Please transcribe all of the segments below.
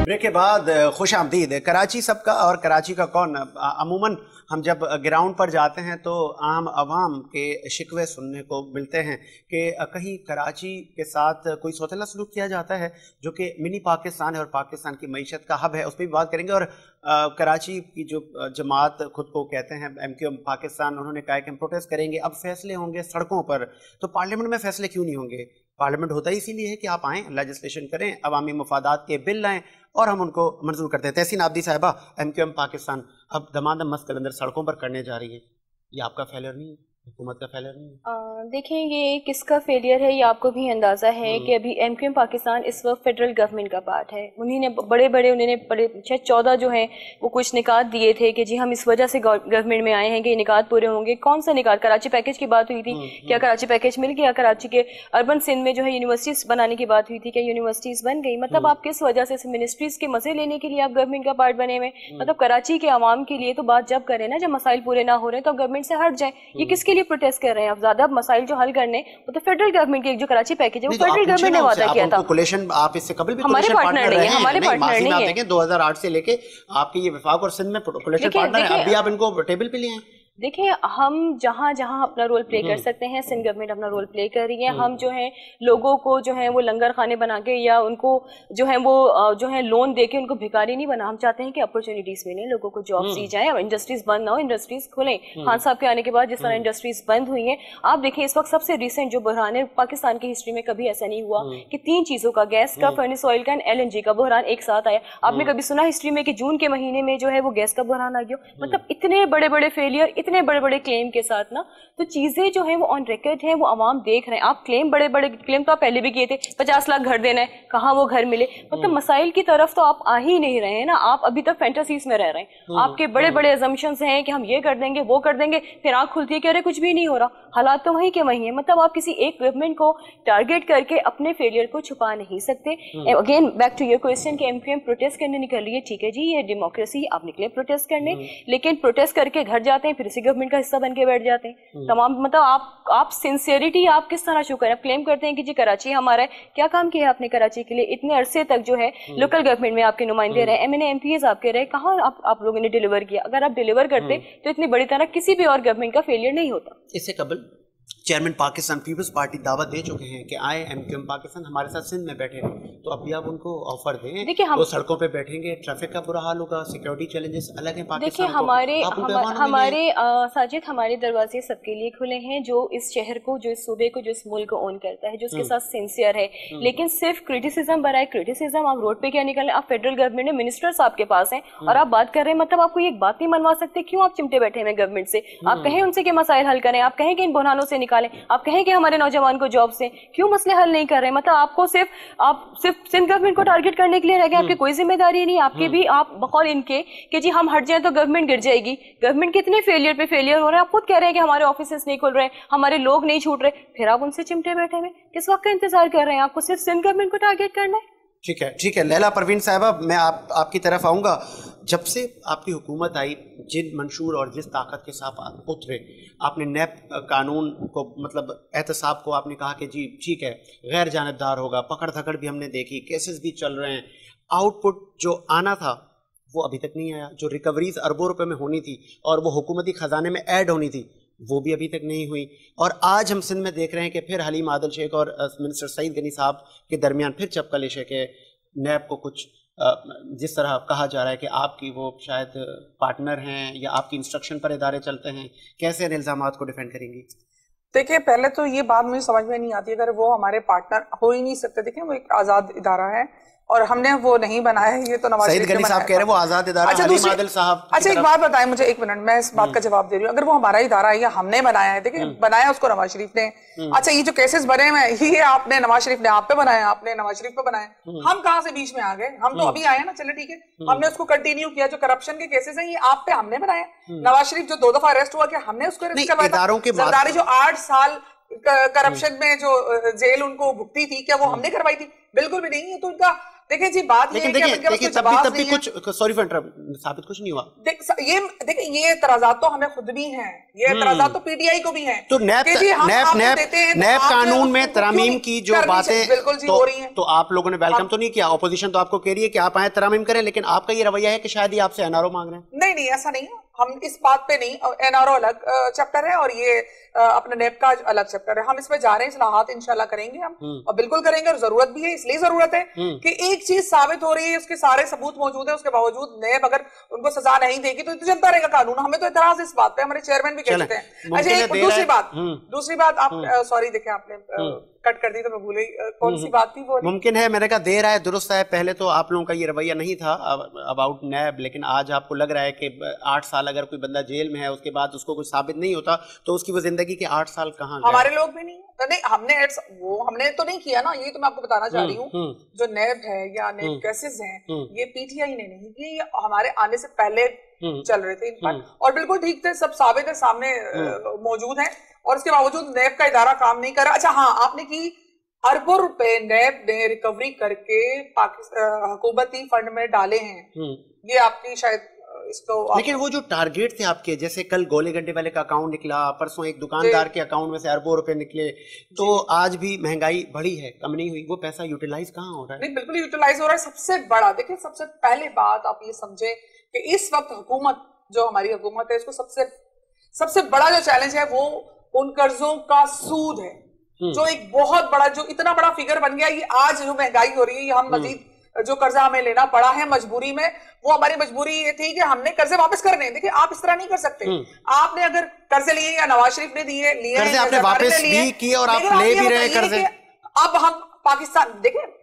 Break के बाद खुश आमदीद। कराची सबका और कराची का कौन। अमूमन हम जब ग्राउंड पर जाते हैं तो आम आवाम के शिकवे सुनने को मिलते हैं कि कहीं कराची के साथ कोई सौतेला सलूक किया जाता है, जो कि मिनी पाकिस्तान है और पाकिस्तान की मईशत का हब है। उस पर भी बात करेंगे। और कराची की जो जमात खुद को कहते हैं MQM पाकिस्तान, उन्होंने कहा कि हम प्रोटेस्ट करेंगे। अब फैसले होंगे सड़कों पर, तो पार्लियामेंट में फैसले क्यों नहीं होंगे? पार्लियामेंट होता ही इसीलिए है कि आप आएँ, लेजिस्लेशन करें, अवामी मफादात के बिल लाएँ और हम उनको मंजूर करते हैं। तहसीन आबदी साहिबा, MQM पाकिस्तान अब दमादम मस्त कलंदर सड़कों पर करने जा रही है, ये आपका फेलियर नहीं है? हुकूमत का फेलियर नहीं है? देखिए, ये किसका फेलियर है ये आपको भी अंदाज़ा है कि अभी MQM पाकिस्तान इस वक्त फेडरल गवर्नमेंट का पार्ट है। उन्होंने बड़े 14 जो हैं वो कुछ निकात दिए थे कि जी हम इस वजह से गवर्नमेंट में आए हैं कि ये निकात पूरे होंगे। कौन सा निकात? कराची पैकेज की बात हुई थी, क्या कराची पैकेज मिल गया? कराची के अर्बन सिंध में जो है यूनिवर्सिटीज बनाने की बात हुई थी, क्या यूनिवर्सिटीज बन गई? मतलब आप किस वजह से मिनिस्ट्रीज के मजे लेने के लिए आप गवर्नमेंट का पार्ट बने हुए? मतलब कराची के आवाम के लिए तो बात जब करें ना, जब मसाइल पूरे ना हो रहे तो गवर्नमेंट से हट जाए। ये किसके लिए प्रोटेस्ट कर रहे हैं? अब ज्यादा मसाइल जो हल करने वो तो फेडरल गवर्नमेंट के जो कराची पैकेज है वो फेडरल गवर्नमेंट ने वादा किया था। कोलेशन आप इससे कबल भी हमारे पार्टनर नहीं है, हमारे पार्टनर नहीं है। 2008 से लेके आपके ये विफाक और सिंध में कोलेशन पार्टनर है, अभी आप इनको टेबल पे लिए हैं। देखिए, हम जहाँ जहाँ अपना रोल प्ले कर सकते हैं, सिंध गवर्नमेंट अपना रोल प्ले कर रही है। हम जो है लोगों को जो है वो लंगर खाने बना के या उनको जो है वो जो है लोन दे के उनको भिखारी नहीं बना। हम चाहते हैं कि अपॉर्चुनिटीज मिले, लोगों को जॉब्स दी जाए और इंडस्ट्रीज बंद ना हो, इंडस्ट्रीज खुलें। खान साहब के आने के बाद जिस तरह इंडस्ट्रीज बंद हुई हैं, आप देखिए इस वक्त सबसे रिसेंट जो बहरान है पाकिस्तान की हिस्ट्री में कभी ऐसा नहीं हुआ कि 3 चीजों का, गैस का, फर्नेस ऑयल का, LNG का बहरान एक साथ आया। आपने कभी सुना हिस्ट्री में कि जून के महीने में जो है वो गैस का बहरान आ गया? मतलब इतने बड़े बड़े फेलियर, इतने बड़े बड़े क्लेम के साथ ना, तो चीजें जो है वो ऑन रिकॉर्ड है, वो अवाम देख रहे हैं। आप क्लेम, बड़े बड़े क्लेम तो आप पहले भी किए थे, 50 लाख घर देना है, कहाँ वो घर मिले? मतलब मसाइल की तरफ तो आप आ ही नहीं रहे हैं ना, आप अभी तक फैंटेसीज में रह रहे हैं। आपके बड़े बड़े अजम्पशंस हैं कि हम ये कर देंगे, वो कर देंगे, फिर आंख खुलती है कि अरे कुछ भी नहीं हो रहा। हालात तो वहीं के वहीं है। मतलब आप किसी एक गवर्नमेंट को टारगेट करके अपने फेलियर को छुपा नहीं सकते। Again back to your question कि MQM प्रोटेस्ट करने निकल रही है, ठीक है जी, ये डेमोक्रेसी, आप निकले प्रोटेस्ट करने, लेकिन प्रोटेस्ट करके घर जाते हैं, फिर इसी गवर्नमेंट का हिस्सा बन के बैठ जाते हैं तमाम। मतलब आप सिंसियरिटी आप किस तरह शो करें? आप क्लेम करते हैं कि जी कराची हमारा है, क्या काम किया आपने कराची के लिए? इतने अरसे तक जो है लोकल गवर्नमेंट में आपके नुमाइंदे रहे, MNA MPs आपके रहे, कहाँ आप लोगों ने डिलीवर किया? अगर आप डिलीवर करते तो इतनी बड़ी तरह किसी भी और गवर्नमेंट का फेलियर नहीं होता। इससे कबल चेयरमैन पाकिस्तान पीपल्स पार्टी दावत दे चुके हैं कि आए MQM पाकिस्तान हमारे साथ सिंध में बैठे रहे, तो अभी आप उनको ऑफर दें। देखिए, वो सड़कों पे बैठेंगे, ट्रैफिक का बुरा हाल होगा, सिक्योरिटी चैलेंजेस अलग हैं पाकिस्तान। देखिए, हमारे साजिद, हमारे दरवाजे सबके लिए खुले हैं, जो इस शहर को, जो इस सूबे को, जो इस मुल्क को ओन करता है, जो उसके साथ सिंसियर है। लेकिन सिर्फ क्रिटिसिज्म बराए क्रिटिसिज्म, आप रोड पे क्या निकले? आप फेडरल गवर्नमेंट में मिनिस्टर्स आपके पास हैं और आप बात कर रहे हैं। मतलब आपको ये बात नहीं मनवा सकते? क्यों आप चिमटे बैठे हैं गवर्नमेंट से? आप कहें उनसे कि मसाइल हल करें, आप कहें कि इन बुरहानों से निकालें, आप कहें कि हमारे नौजवान को जॉब से, क्यों मसले हल नहीं कर रहे? मतलब आपको आप सिर्फ सिंध गवर्नमेंट को टारगेट करने के लिए रह गए, आपकी कोई जिम्मेदारी नहीं। आपके भी आप बकौल इनके कि जी हम हट जाएं तो गवर्नमेंट गिर जाएगी। गवर्नमेंट कितने फेलियर पे फेलियर हो रहे हैं, आप खुद कह रहे हैं कि हमारे ऑफिसेस नहीं खुल रहे, हमारे लोग नहीं छूट रहे, फिर आप उनसे चिमटे बैठे हुए किस वक्त का इंतजार कर रहे हैं? आपको सिर्फ सिंध गवर्नमेंट को टारगेट करना है? ठीक है लैला परवीन साहिबा, मैं आपकी तरफ आऊँगा। जब से आपकी हुकूमत आई, जिन मंशूर और जिस ताकत के साथ उतरे, आपने नैप कानून को, मतलब एहतसाब को आपने कहा कि जी ठीक है गैर जानिबदार होगा, पकड़ धकड़ भी हमने देखी, केसेस भी चल रहे हैं, आउटपुट जो आना था वो अभी तक नहीं आया। जो रिकवरीज अरबों रुपए में होनी थी और वो हुकूमती खजाने में ऐड होनी थी, वो भी अभी तक नहीं हुई। और आज हम सिंध में देख रहे हैं कि फिर हलीम आदिल शेख और मिनिस्टर सईद गनी साहब के दरमियान फिर चपकलिश है कि नैब को कुछ जिस तरह कहा जा रहा है कि आपकी वो शायद पार्टनर हैं या आपकी इंस्ट्रक्शन पर इदारे चलते हैं। कैसे इन इल्जामात को डिफेंड करेंगी? देखिए, पहले तो ये बात मुझे समझ में नहीं आती, अगर वो हमारे पार्टनर हो ही नहीं सकते। देखिए, वो एक आजाद इदारा है और हमने वो नहीं बनाया है, ये तो नवाज शरीफ गनी साहब कह रहे हैं वो आजाद इदारा। अच्छा, आदिल साहब, अच्छा एक बात बताएं मुझे, 1 मिनट, मैं इस बात का जवाब दे रही हूँ। अगर वो हमारा इदारा है या हमने बनाया है, देखिए बनाया उसको नवाज शरीफ ने। अच्छा, ये जो केसेस बने हुए हैं ये आपने, नवाज शरीफ ने आप पे बनाया, आपने नवाज शरीफ पे बनाया, हम कहाँ से बीच में आ गए? हम तो अभी आए ना, चले ठीक है, हमने उसको कंटिन्यू किया। जो करप्शन के केसेस हैं ये आप पे हमने बनाया। नवाज शरीफ जो 2 दफा अरेस्ट हुआ, क्या हमने उसको अरेस्ट करवाया? जरदारी जो 8 साल करप्शन में जो जेल उनको भुगती थी, क्या वो हमने करवाई थी? बिल्कुल भी नहीं। ये तो उनका देखिए जी बात ये है कि देखिए तब भी कुछ सॉरी फॉर इंटरप्ट साबित कुछ नहीं हुआ। देखिए ये एतराजात तो हमें खुद भी हैं, ये एतराजात तो पीटीआई को भी हैं। तो नैब कानून में तरमीम की जो बातें बिल्कुल जी हो रही हैं, तो आप लोगों ने वेलकम तो नहीं किया। ऑपोजिशन तो आपको कह रही है कि आप आए तरमीम करें, लेकिन आपका ये रवैया है कि शायद ही आपसे एनआरओ मांग रहे हैं। नहीं ऐसा नहीं है, हम इस बात पे नहीं, एनआरओ अलग चैप्टर है और ये अपने नैब का अलग चैप्टर है। हम इसमें जा रहे हैं, इस्लाहात इंशाल्लाह करेंगे हम, और बिल्कुल करेंगे, और जरूरत भी है। इसलिए जरूरत है कि एक चीज साबित हो रही है, उसके सारे सबूत मौजूद है, उसके बावजूद नैब अगर उनको सजा नहीं देगी तो चलता रहेगा कानून। हमें तो एतराज इस बात पे, हमारे चेयरमैन भी कहते हैं। अच्छा दूसरी बात आप सॉरी देखिए आपने कट कर दी तो मैं भूल गई, कौन सी बात थी वो? मुमकिन है, मैंने कहा देर आए दुरुस्त है। पहले तो आप लोगों का ये रवैया नहीं था अबाउट नैब, लेकिन आज आपको लग रहा है कि 8 साल अगर कोई बंदा जेल में है, उसके बाद उसको कुछ साबित नहीं होता, तो उसकी वो जिंदगी के 8 साल कहाँ गए? हमारे लोग भी नहीं हमने तो नहीं किया ना, ये तो मैं आपको बताना चाह रही हूँ। जो नैब है या नैब केसेस हैं, ये पीटीआई ने नहीं किए, हमारे आने से पहले चल रहे थे इनफैक्ट, और बिल्कुल ठीक थे, सब साबित है, सामने मौजूद है, और इसके बावजूद नैब का इदारा काम नहीं कर रहा। अच्छा हाँ, आपने की अरबों रुपए नैब ने रिकवरी करके हुकूमती फंड में डाले हैं, ये आपकी शायद इसको लेकिन वो जो टारगेट थे आपके, जैसे कल गोले गड्ढे वाले का अकाउंट निकला, परसों एक दुकानदार के अकाउंट में से अरबों रुपए निकले, तो आज भी महंगाई बढ़ी है, कम नहीं हुई। वो पैसा यूटिलाइज कहाँ हो रहा है? नहीं, बिल्कुल यूटिलाइज हो रहा है। सबसे बड़ा देखिए, सबसे पहले बात आप ये समझे कि इस वक्त हुकूमत, जो हमारी हुकूमत है, इसको सबसे बड़ा जो चैलेंज है वो उन कर्जों का सूद है, जो एक बहुत बड़ा, जो इतना बड़ा फिगर बन गया। ये आज जो महंगाई हो रही है, हम मजीद जो कर्जा हमें लेना पड़ा है मजबूरी में, वो हमारी मजबूरी ये थी कि हमने कर्जे वापस करने। देखिए आप इस तरह नहीं कर सकते। आपने अगर कर्जे लिए, या नवाज शरीफ ने लिए कर्जे आपने वापस भी किए और आप ले भी रहे कर्जे। अब हम पाकिस्तान, देखिए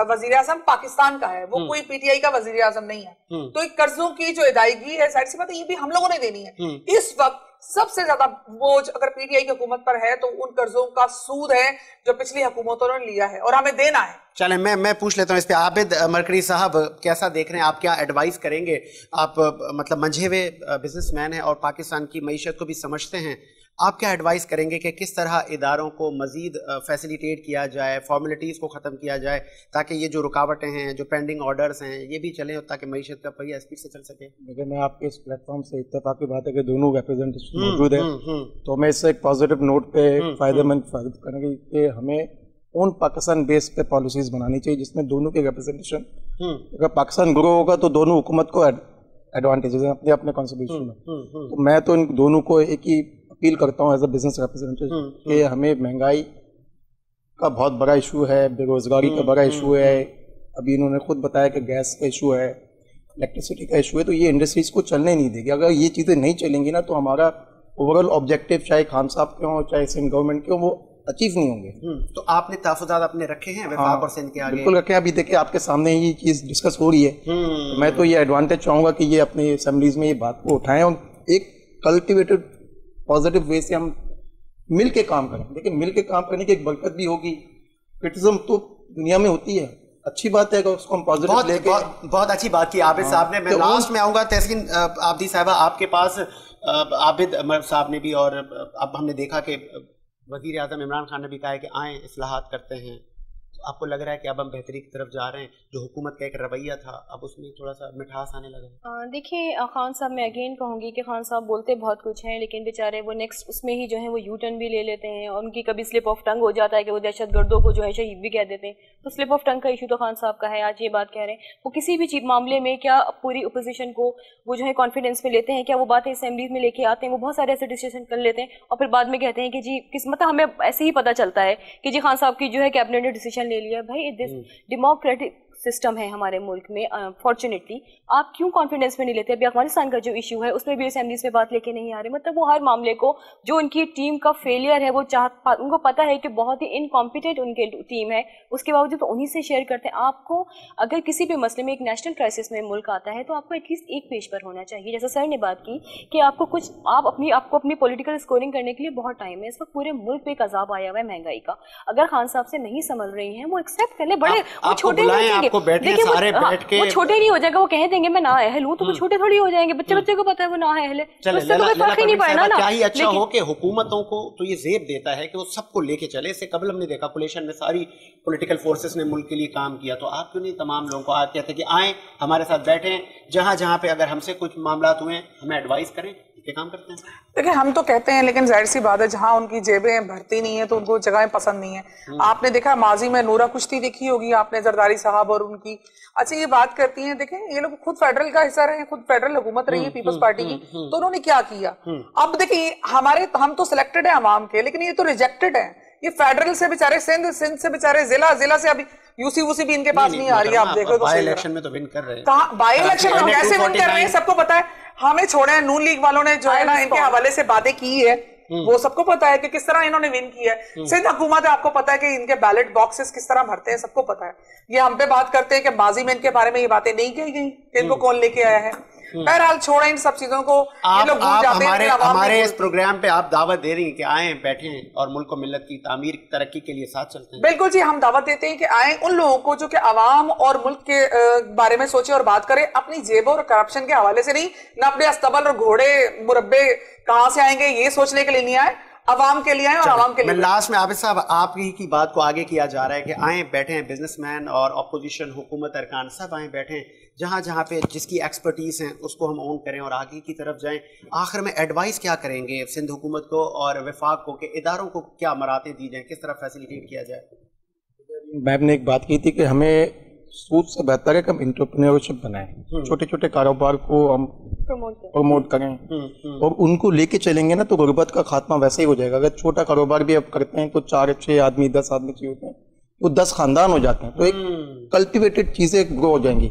वजीर आजम पाकिस्तान का है, वो कोई पीटीआई का वजीर आजम नहीं है, तो एक कर्जों की जो अदायगी है, जाहिर सी बात है, ये भी हम लोगों ने देनी है। इस वक्त सबसे ज्यादा बोझ अगर पीटीआई की हुकूमत पर है तो उन कर्जों का सूद है जो पिछली हुकूमतों ने लिया है, और हमें देना है। चलें, मैं पूछ लेता हूँ इस पे। आबिद मरकरी साहब, कैसा देख रहे हैं आप? क्या एडवाइस करेंगे आप? मतलब मंझे हुए बिजनेसमैन हैं और पाकिस्तान की मईशत को भी समझते हैं, आप क्या एडवाइस करेंगे कि किस तरह इदारों को मजीद फैसिलिटेट किया जाए, फॉर्मेलिटीज़ को ख़त्म किया जाए, ताकि ये जो रुकावटें हैं, जो पेंडिंग ऑर्डर्स हैं, ये भी चलें, ताकि मईशत का पहिया स्पीड से चल सके? देखिए, मैं आपके इस प्लेटफॉर्म से इत्तेफाक की बात है कि दोनों रिप्रेजेंटेशन मौजूद है, तो मैं इससे एक पॉजिटिव नोट पे फायदेमंद करेंगे कि हमें ओन पाकिस्तान बेस पे पॉलिसीज बनानी चाहिए, जिसमें दोनों के रिप्रेजेंटेशन, अगर पाकिस्तान ग्रो होगा तो दोनों हुकूमत को एडवांटेजेस हैं अपने अपने कॉन्ट्रीब्यूशन में। तो मैं तो इन दोनों को एक ही अपील करता हूँ एज अ बिजनेस रिप्रेजेंटेटिव कि हमें महंगाई का बहुत बड़ा इशू है, बेरोजगारी का बड़ा इशू है, अभी इन्होंने खुद बताया कि गैस का इशू है, इलेक्ट्रिसिटी का इशू है, तो ये इंडस्ट्रीज को चलने नहीं देगी। अगर ये चीज़ें नहीं चलेंगी ना, तो हमारा ओवरऑल ऑब्जेक्टिव, चाहे खान साहब के हों चाहे सिंध गवर्नमेंट के हों, वो अचीव नहीं होंगे। तो आपने तहफ़्फ़ुज़ात अपने रखे हैं वफाक और सिंध के आगे? बिल्कुल रखे हैं। अभी देखिए आपके सामने ये चीज़ डिस्कस हो रही है, तो मैं तो ये एडवांटेज चाहूँगा कि ये अपने असेंबलीज में ये बात को उठाएं और एक कल्टिवेटेड पॉजिटिव वे से हम मिल के काम करें। देखिए, मिल के काम करने की एक बरकत भी होगी। क्रिटिसिज्म तो दुनिया में होती है, अच्छी बात है, अगर उसको हम पॉजिटिव लेके। बहुत अच्छी बात की आबिद साहब ने। मैं लास्ट में आऊँगा, तहसीन आबदी साहबा आपके पास। आबिद साहब ने भी, और अब हमने देखा कि वज़ीर आज़म इमरान खान ने भी कहा है कि आएँ इस्लाहात करते हैं, तो आपको लग रहा है कि अब हम बेहतरी की तरफ जा रहे हैं? जो हुकूमत का एक रवैया था, अब उसमें थोड़ा सा मिठास आने लगा है? देखिए खान साहब, मैं अगेन कहूँगी कि खान साहब बोलते बहुत कुछ हैं, लेकिन बेचारे वो नेक्स्ट उसमें ही जो है वो यू टर्न भी ले लेते हैं, और उनकी कभी स्लिप ऑफ टंग हो जाता है कि वो दहशत गर्दों को जो है शहीद भी कह देते हैं। तो स्लिप ऑफ टंग का इशू तो खान साहब का है। आज ये बात कह रहे हैं, वो किसी भी चीज मामले में क्या पूरी अपोजिशन को वो जो है कॉन्फिडेंस में लेते हैं? क्या वो बातें असेंबलीज में लेके आते हैं? वो बहुत सारे ऐसे डिसीजन कर लेते हैं और फिर बाद में कहते हैं कि जी मतलब हमें ऐसे ही पता चलता है कि जी खान साहब की जो है कैबिनेट ने डिसीजन ले लिया। भाई डेमोक्रेटिक सिस्टम है हमारे मुल्क में, फॉर्चुनेटली आप क्यों कॉन्फिडेंस में नहीं लेते? अभी अफगानिस्तान का जो इशू है उसमें भी असेंबलीज में बात लेके नहीं आ रहे। मतलब वो हर मामले को, जो उनकी टीम का फेलियर है, वो उनको पता है कि बहुत ही इनकॉम्पिटेंट उनके टीम है, उसके बावजूद तो उन्हीं से शेयर करते हैं। आपको अगर किसी भी मसले में, एक नेशनल क्राइसिस में मुल्क आता है, तो आपको एटलीस्ट एक पेज पर होना चाहिए। जैसा सर ने बात की कि आपको अपनी पॉलिटिकल स्कोरिंग करने के लिए बहुत टाइम है। इस वक्त पूरे मुल्क पे एक अजाब आया हुआ है महंगाई का। अगर खान साहब से नहीं संभल रही हैं, वो एक्सेप्ट कर ले, बड़े छोटे को बैठे सारे बैठ के, वो छोटे नहीं हो जाएगा, वो कह देंगे मैं ना अहल हूँ, तो वो छोटे थोड़ी हो जाएंगे, बच्चे को पता है वो ना अहल है, उससे कोई फर्क ही नहीं पड़ना ना। क्या ही अच्छा हो कि हुकूमतों को तो ये जेब देता है कि वो सबको लेके चले। इससे कबल हमने देखा कोलिशन में सारी पॉलिटिकल फोर्सेस ने मुल्क के लिए काम किया, तो आप क्यों नहीं तमाम लोगों को आज कहते कि आए हमारे साथ बैठे, जहां जहां पे अगर हमसे कुछ मामला हुए हमें एडवाइस करें, ये काम करते हैं। देखिए हम तो कहते हैं, लेकिन जाहिर सी बात है जहां उनकी जेबें भरती नहीं है तो उनको जगहें पसंद नहीं है। आपने देखा माजी में नूरा कुश्ती देखी होगी आपने, जरदारी साहब और उनकी। अच्छा ये बात करती हैं, देखें ये लोग खुद फेडरल का हिस्सा रहे, खुद फेडरल हुकूमत रही है पीपल्स पार्टी की, तो उन्होंने क्या किया। अब देखिए हम तो सिलेक्टेड है अवाम के, लेकिन ये तो रिजेक्टेड है। ये फेडरल से बेचारे सिंध से बेचारे जिला से अभी यूसी भी इनके पास नहीं आ रही है। आप देखो तो बाई इलेक्शन में तो विन कर रहे हैं। कहां बाई इलेक्शन में कैसे विन कर रहे हैं सबको पता है। हमें छोड़े, नून लीग वालों ने जो है ना इनके हवाले से बातें की है, वो सबको पता है कि किस तरह इन्होंने विन किया है। सिंध हुकूमत है, आपको पता है कि इनके बैलेट बॉक्सेस किस तरह भरते हैं, सबको पता है। ये हम पे बात करते हैं कि माजी में इनके बारे में ये बातें नहीं कही गई, इनको कौन लेके आया है। बहरहाल छोड़ें इन सब चीजों को, ये लोग भूल जाते हैं। हमारे इस प्रोग्राम पे आप दावत दे रही हैं कि आए बैठे और मुल्क को मिल्लत की तामीर तरक्की के लिए साथ चलते हैं। बिल्कुल जी, हम दावत देते हैं कि आए उन लोगों को जो कि अवाम और मुल्क के बारे में सोचे और बात करें, अपनी जेबों और करप्शन के हवाले से नहीं, ना अपने अस्तबल और घोड़े मुरब्बे कहां से आएंगे ये सोचने के लिए नहीं आए, अवाम के लिए आए और अवाम के लिए। लास्ट में आबिद साहब आप ही की बात को आगे किया जा रहा है कि आए बैठे हैं बिजनेसमैन और अपोजिशन हुकूमत अरकान सब आए बैठे हैं, जहाँ जहाँ पे जिसकी एक्सपर्टीज है उसको हम ऑन करें और आगे की तरफ जाएं। आखिर में एडवाइस क्या करेंगे सिंध हुकूमत को और वफाक को कि इदारों को क्या मराते दी जाए, किस तरह फैसिलिटेट किया जाए। मैम ने एक बात की थी कि हमें सूद से बेहतर है कि हम एंटरप्रेन्योरशिप बनाएं, छोटे छोटे कारोबार को हम प्रमोट करें और उनको लेके चलेंगे ना तो गुर्बत का खात्मा वैसे ही हो जाएगा। अगर छोटा कारोबार भी अब करते हैं तो 4-6 आदमी 10 आदमी चाहिए होते हैं, तो 10 खानदान हो जाते हैं, तो एक कल्टिवेटेड चीजें ग्रो हो जाएंगी।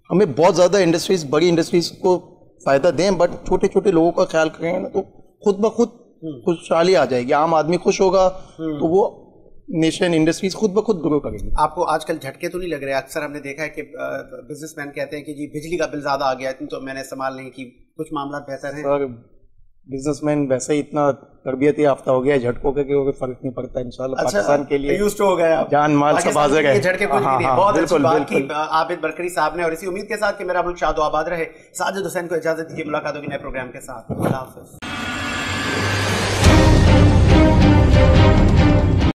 हमें बहुत ज्यादा इंडस्ट्रीज, बड़ी इंडस्ट्रीज को फायदा दें, बट छोटे छोटे लोगों का ख्याल करेंगे ना तो खुद ब खुद खुशहाली आ जाएगी। आम आदमी खुश होगा तो वो नेशन इंडस्ट्रीज खुद ब खुद ग्रो करेंगे। आपको आजकल झटके तो नहीं लग रहे? अक्सर हमने देखा है कि बिजनेसमैन कहते हैं कि जी बिजली का बिल ज्यादा आ गया तो मैंने इस्तेमाल नहीं की, कुछ मामला बेहतर है। सर बिजनेसमैन वैसे ही इतना तरबियत याफ्ता हो गया झटकों के कि फर्क नहीं पड़ता इंशाल्लाह। अच्छा, पाकिस्तान के लिए यूज्ड हो गए आप, जान माल सब हाजिर है। झटके कुछ नहीं। बहुत अच्छी बात की आबिद बरकरी साहब ने, और इसी उम्मीद के साथ कि मेरा मुल्क शाद आबाद रहे। साजिद हुसैन को इजाजत दीजिए, मुलाकात होगी नए प्रोग्राम के साथ। अल्लाह हाफ़िज़।